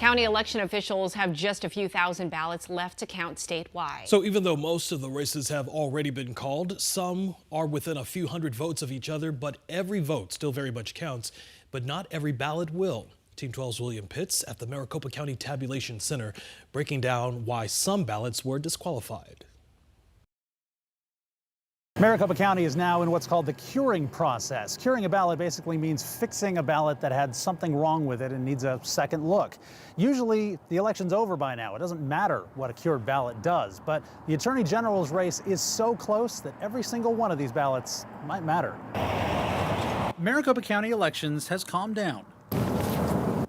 County election officials have just a few thousand ballots left to count statewide. So even though most of the races have already been called, some are within a few hundred votes of each other, but every vote still very much counts, but not every ballot will. Team 12's William Pitts at the Maricopa County Tabulation Center breaking down why some ballots were disqualified. Maricopa County is now in what's called the curing process. Curing a ballot basically means fixing a ballot that had something wrong with it and needs a second look. Usually the election's over by now. It doesn't matter what a cured ballot does, but the Attorney General's race is so close that every single one of these ballots might matter. Maricopa County elections has calmed down.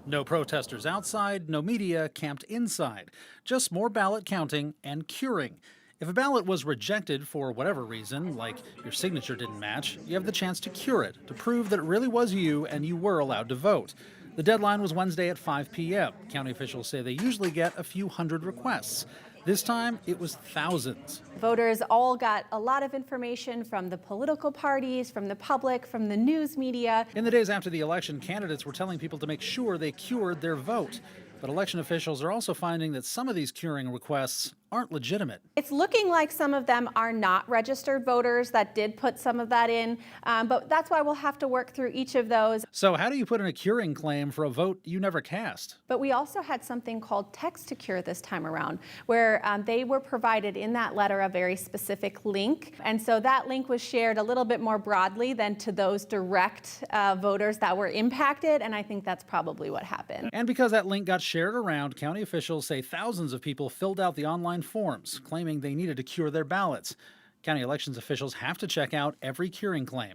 No protesters outside, no media camped inside, just more ballot counting and curing. If a ballot was rejected for whatever reason, like your signature didn't match, you have the chance to cure it, to prove that it really was you and you were allowed to vote. The deadline was Wednesday at 5 p.m. County officials say they usually get a few hundred requests. This time, it was thousands. Voters all got a lot of information from the political parties, from the public, from the news media. In the days after the election, candidates were telling people to make sure they cured their vote. But election officials are also finding that some of these curing requests aren't legitimate. It's looking like some of them are not registered voters that did put some of that in, but that's why we'll have to work through each of those. So how do you put in a curing claim for a vote you never cast? But we also had something called text to cure this time around, where they were provided in that letter a very specific link. And so that link was shared a little bit more broadly than to those direct voters that were impacted, and I think that's probably what happened. And because that link got shared around, county officials say thousands of people filled out the online forms, claiming they needed to cure their ballots. County elections officials have to check out every curing claim.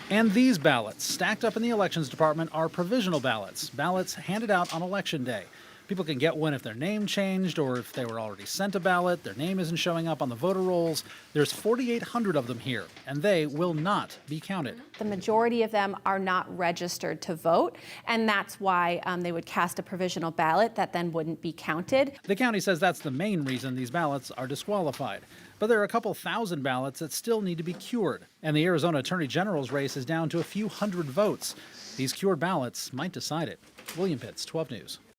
And these ballots, stacked up in the elections department, are provisional ballots, ballots handed out on election day. People can get one if their name changed or if they were already sent a ballot, their name isn't showing up on the voter rolls. There's 4,800 of them here, and they will not be counted. The majority of them are not registered to vote, and that's why they would cast a provisional ballot that then wouldn't be counted. The county says that's the main reason these ballots are disqualified. But there are a couple thousand ballots that still need to be cured, and the Arizona Attorney General's race is down to a few hundred votes. These cured ballots might decide it. William Pitts, 12 News.